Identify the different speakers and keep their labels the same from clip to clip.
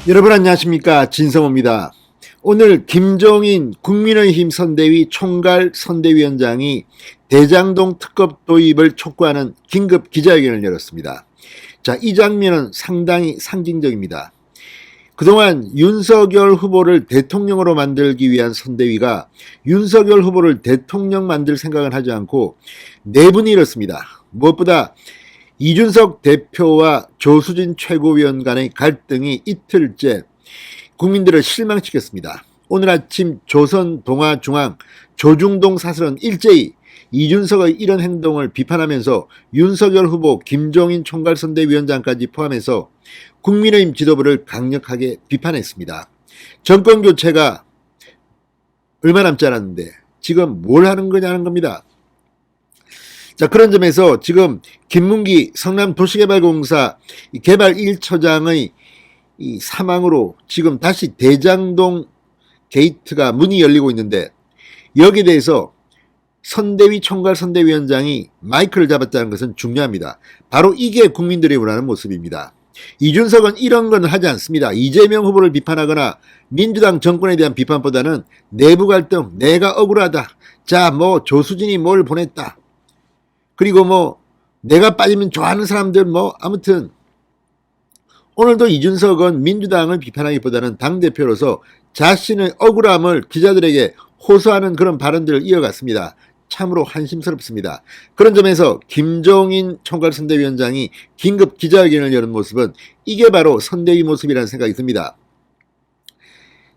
Speaker 1: 여러분 안녕하십니까, 진성호입니다. 오늘 김종인 국민의힘 선대위 총괄 선대위원장이 대장동 특검 도입을 촉구하는 긴급 기자회견을 열었습니다. 자, 이 장면은 상당히 상징적입니다. 그동안 윤석열 후보를 대통령으로 만들기 위한 선대위가 윤석열 후보를 대통령 만들 생각은 하지 않고 내분이 이렇습니다. 무엇보다 이준석 대표와 조수진 최고위원 간의 갈등이 이틀째 국민들을 실망시켰습니다. 오늘 아침 조선동아중앙 조중동 사설은 일제히 이준석의 이런 행동을 비판하면서 윤석열 후보, 김종인 총괄선대위원장까지 포함해서 국민의힘 지도부를 강력하게 비판했습니다. 정권교체가 얼마 남지 않았는데 지금 뭘 하는 거냐는 겁니다. 자, 그런 점에서 지금 김문기 성남도시개발공사 개발 1처장의 이 사망으로 지금 다시 대장동 게이트가 문이 열리고 있는데, 여기에 대해서 선대위 총괄 선대위원장이 마이크를 잡았다는 것은 중요합니다. 바로 이게 국민들이 원하는 모습입니다. 이준석은 이런 건 하지 않습니다. 이재명 후보를 비판하거나 민주당 정권에 대한 비판보다는 내부 갈등, 내가 억울하다, 자, 조수진이 뭘 보냈다, 그리고 내가 빠지면 좋아하는 사람들 아무튼 오늘도 이준석은 민주당을 비판하기보다는 당대표로서 자신의 억울함을 기자들에게 호소하는 그런 발언들을 이어갔습니다. 참으로 한심스럽습니다. 그런 점에서 김종인 총괄선대위원장이 긴급 기자회견을 여는 모습은 이게 바로 선대위 모습이라는 생각이 듭니다.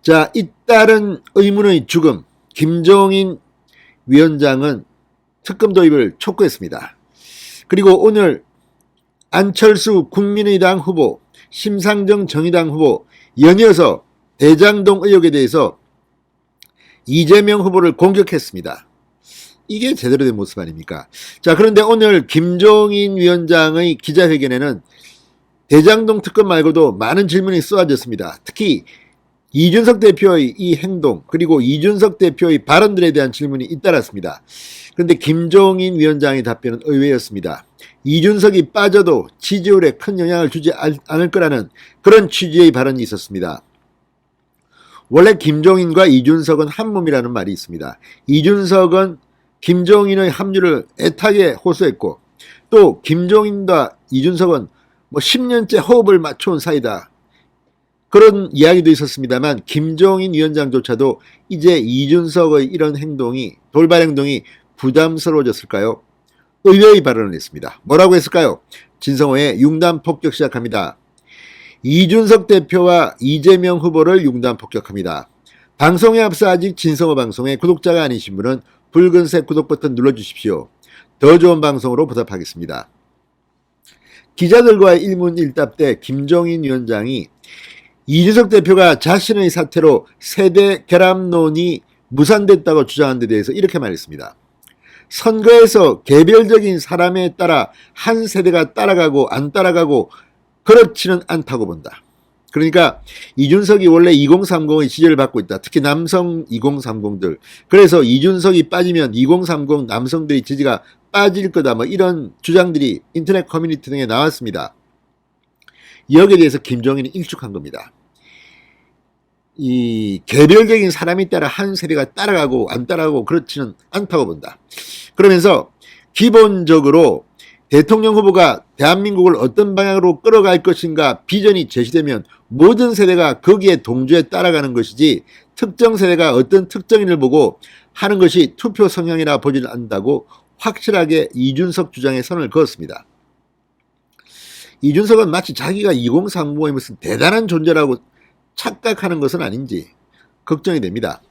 Speaker 1: 자, 잇따른 의문의 죽음, 김종인 위원장은 특검 도입을 촉구했습니다. 그리고 오늘 안철수 국민의당 후보, 심상정 정의당 후보 연이어서 대장동 의혹에 대해서 이재명 후보를 공격했습니다. 이게 제대로 된 모습 아닙니까? 자, 그런데 오늘 김종인 위원장의 기자회견에는 대장동 특검 말고도 많은 질문이 쏟아졌습니다. 특히 이준석 대표의 이 행동, 그리고 이준석 대표의 발언들에 대한 질문이 잇따랐습니다. 그런데 김종인 위원장의 답변은 의외였습니다. 이준석이 빠져도 지지율에 큰 영향을 주지 않을 거라는 그런 취지의 발언이 있었습니다. 원래 김종인과 이준석은 한 몸이라는 말이 있습니다. 이준석은 김종인의 합류를 애타게 호소했고, 또 김종인과 이준석은 10년째 호흡을 맞춰온 사이다, 그런 이야기도 있었습니다만, 김종인 위원장조차도 이제 이준석의 이런 행동이, 돌발 행동이 부담스러워졌을까요? 의외의 발언을 했습니다. 뭐라고 했을까요? 진성호의 융단 폭격 시작합니다. 이준석 대표와 이재명 후보를 융단 폭격합니다. 방송에 앞서 아직 진성호 방송의 구독자가 아니신 분은 붉은색 구독 버튼 눌러주십시오. 더 좋은 방송으로 보답하겠습니다. 기자들과의 일문일답 때 김종인 위원장이 이준석 대표가 자신의 사태로 세대 결합론이 무산됐다고 주장한 데 대해서 이렇게 말했습니다. 선거에서 개별적인 사람에 따라 한 세대가 따라가고 안 따라가고 그렇지는 않다고 본다. 그러니까 이준석이 원래 2030의 지지를 받고 있다. 특히 남성 2030들. 그래서 이준석이 빠지면 2030 남성들의 지지가 빠질 거다, 이런 주장들이 인터넷 커뮤니티 등에 나왔습니다. 여기에 대해서 김종인이 일축한 겁니다. 이 개별적인 사람에 따라 한 세대가 따라가고 안 따라가고 그렇지는 않다고 본다. 그러면서 기본적으로 대통령 후보가 대한민국을 어떤 방향으로 끌어갈 것인가 비전이 제시되면 모든 세대가 거기에 동조해 따라가는 것이지, 특정 세대가 어떤 특정인을 보고 하는 것이 투표 성향이라 보지는 않는다고 확실하게 이준석 주장에 선을 그었습니다. 이준석은 마치 자기가 2030의 무슨 대단한 존재라고 착각하는 것은 아닌지 걱정이 됩니다.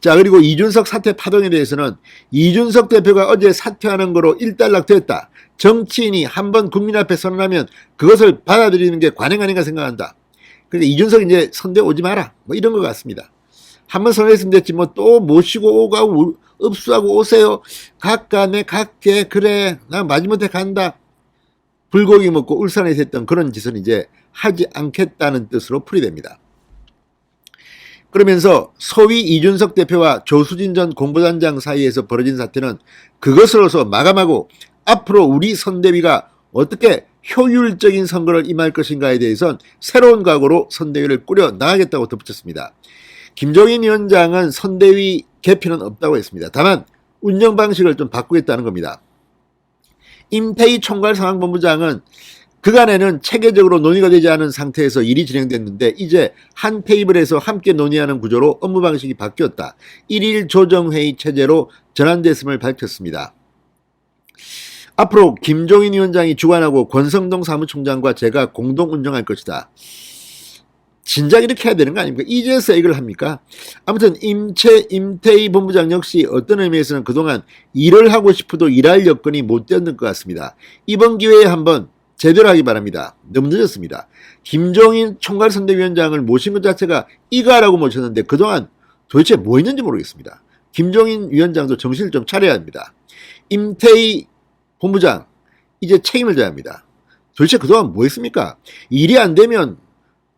Speaker 1: 자, 그리고 이준석 사퇴 파동에 대해서는 이준석 대표가 어제 사퇴하는 거로 일단락됐다. 정치인이 한번 국민 앞에 선언하면 그것을 받아들이는 게 관행 아닌가 생각한다. 그러니까 이준석 이제 선대 오지 마라, 이런 것 같습니다. 한번 선언했으면 됐지 또 모시고 오고 읍수하고 오세요. 각간에 각계, 그래 나 마지못해 간다. 불고기 먹고 울산에서 했던 그런 짓은 이제 하지 않겠다는 뜻으로 풀이됩니다. 그러면서 소위 이준석 대표와 조수진 전 공보단장 사이에서 벌어진 사태는 그것으로서 마감하고 앞으로 우리 선대위가 어떻게 효율적인 선거를 임할 것인가에 대해선 새로운 각오로 선대위를 꾸려 나가겠다고 덧붙였습니다. 김종인 위원장은 선대위 개편은 없다고 했습니다. 다만 운영 방식을 좀 바꾸겠다는 겁니다. 임태희 총괄상황본부장은 그간에는 체계적으로 논의가 되지 않은 상태에서 일이 진행됐는데 이제 한 테이블에서 함께 논의하는 구조로 업무 방식이 바뀌었다. 1일 조정회의 체제로 전환됐음을 밝혔습니다. 앞으로 김종인 위원장이 주관하고 권성동 사무총장과 제가 공동 운영할 것이다. 진작 이렇게 해야 되는 거 아닙니까? 이제서 이걸 합니까? 아무튼 임태희 본부장 역시 어떤 의미에서는 그동안 일을 하고 싶어도 일할 여건이 못 되는 것 같습니다. 이번 기회에 한번 제대로 하기 바랍니다. 너무 늦었습니다. 김종인 총괄선대위원장을 모신 것 자체가 이가라고 모셨는데 그동안 도대체 뭐 했는지 모르겠습니다. 김종인 위원장도 정신을 좀 차려야 합니다. 임태희 본부장 이제 책임을 져야 합니다. 도대체 그동안 뭐 했습니까? 일이 안 되면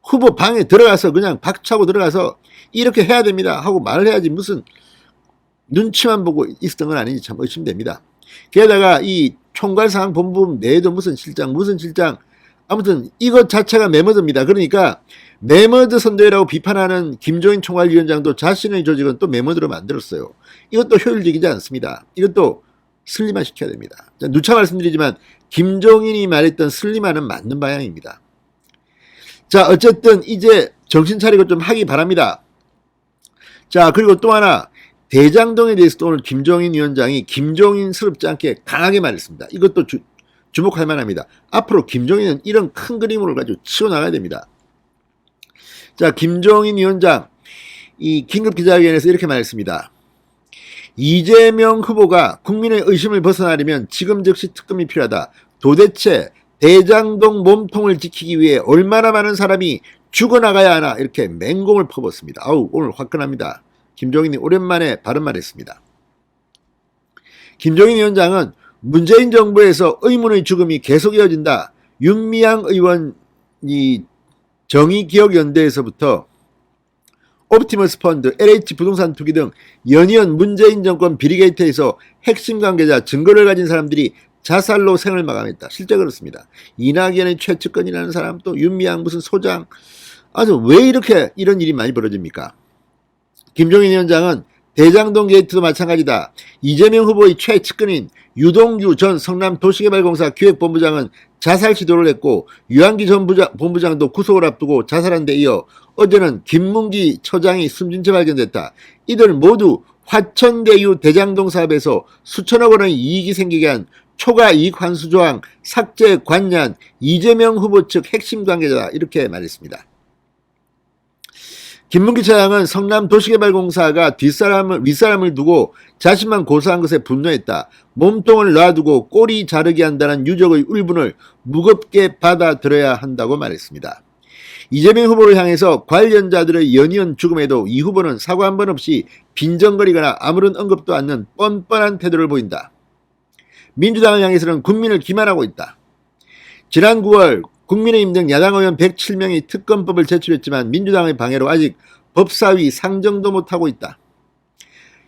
Speaker 1: 후보 방에 들어가서 그냥 박차고 들어가서 이렇게 해야 됩니다 하고 말을 해야지 무슨 눈치만 보고 있었던 건 아닌지 참 의심됩니다. 게다가 이 총괄상황본부 내에도 무슨 실장 아무튼 이것 자체가 메머드입니다. 그러니까 메머드 선대위라고 비판하는 김종인 총괄위원장도 자신의 조직은 또 메머드로 만들었어요. 이것도 효율적이지 않습니다. 이것도 슬림화 시켜야 됩니다. 누차 말씀드리지만 김종인이 말했던 슬림화는 맞는 방향입니다. 자, 어쨌든 이제 정신 차리고 좀 하기 바랍니다. 자, 그리고 또 하나 대장동에 대해서도 오늘 김종인 위원장이 김종인스럽지 않게 강하게 말했습니다. 이것도 주목할 만합니다. 앞으로 김종인은 이런 큰 그림을 가지고 치고 나가야 됩니다. 자, 김종인 위원장 이 긴급 기자회견에서 이렇게 말했습니다. 이재명 후보가 국민의 의심을 벗어나려면 지금 즉시 특검이 필요하다. 도대체 대장동 몸통을 지키기 위해 얼마나 많은 사람이 죽어나가야 하나 이렇게 맹공을 퍼붓습니다. 아우 오늘 화끈합니다. 김종인이 오랜만에 바른 말 했습니다. 김종인 위원장은 문재인 정부에서 의문의 죽음이 계속 이어진다. 윤미향 의원이 정의기억연대에서부터 옵티머스 펀드, LH 부동산 투기 등 연이은 문재인 정권 비리게이트에서 핵심 관계자 증거를 가진 사람들이 자살로 생을 마감했다. 실제 그렇습니다. 이낙연의 최측근이라는 사람 또 윤미향 무슨 소장 아주 왜 이렇게 이런 일이 많이 벌어집니까? 김종인 위원장은 대장동 게이트도 마찬가지다. 이재명 후보의 최측근인 유동규 전 성남도시개발공사 기획본부장은 자살 시도를 했고 유한기 전 본부장도 구속을 앞두고 자살한 데 이어 어제는 김문기 처장이 숨진 채 발견됐다. 이들 모두 화천대유 대장동 사업에서 수천억 원의 이익이 생기게 한 초과 이익 환수 조항 삭제 관련 이재명 후보 측 핵심 관계자다. 이렇게 말했습니다. 김문기 차장은 성남도시개발공사가 윗사람을 두고 자신만 고소한 것에 분노했다. 몸통을 놔두고 꼬리 자르게 한다는 유족의 울분을 무겁게 받아들여야 한다고 말했습니다. 이재명 후보를 향해서 관련자들의 연이은 죽음에도 이 후보는 사과 한 번 없이 빈정거리거나 아무런 언급도 않는 뻔뻔한 태도를 보인다. 민주당을 향해서는 국민을 기만하고 있다. 지난 9월 국민의힘 등 야당 의원 107명이 특검법을 제출했지만 민주당의 방해로 아직 법사위 상정도 못하고 있다.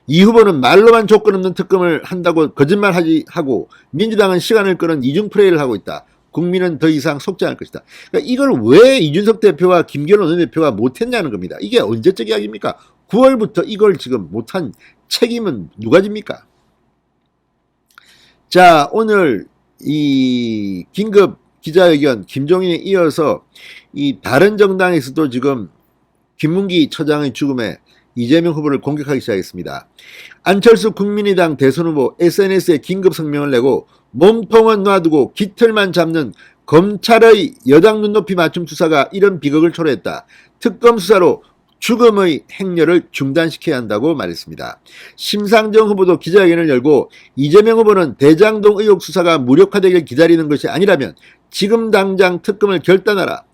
Speaker 1: 이 후보는 말로만 조건 없는 특검을 한다고 거짓말하고 민주당은 시간을 끄는 이중플레이를 하고 있다. 국민은 더 이상 속지 않을 것이다. 그러니까 이걸 왜 이준석 대표와 김기현 원내대표가 못했냐는 겁니다. 이게 언제적 이야기입니까? 9월부터 이걸 지금 못한 책임은 누가 집니까? 자, 오늘 이 긴급 기자회견 김종인에 이어서 이 다른 정당에서도 지금 김문기 처장의 죽음에 이재명 후보를 공격하기 시작했습니다. 안철수 국민의당 대선 후보 SNS에 긴급 성명을 내고 몸통은 놔두고 깃털만 잡는 검찰의 여당 눈높이 맞춤 수사가 이런 비극을 초래했다. 특검 수사로 죽음의 행렬을 중단시켜야 한다고 말했습니다. 심상정 후보도 기자회견을 열고 이재명 후보는 대장동 의혹 수사가 무력화되길 기다리는 것이 아니라면 지금 당장 특검을 결단하라.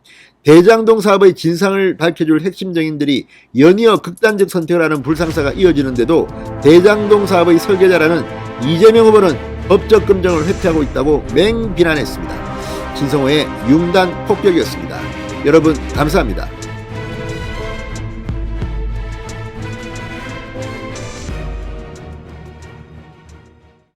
Speaker 1: 대장동 사업의 진상을 밝혀줄 핵심 정인들이 연이어 극단적 선택을 하는 불상사가 이어지는데도 대장동 사업의 설계자라는 이재명 후보는 법적 검증을 회피하고 있다고 맹비난했습니다. 진성호의 융단 폭격이었습니다. 여러분 감사합니다.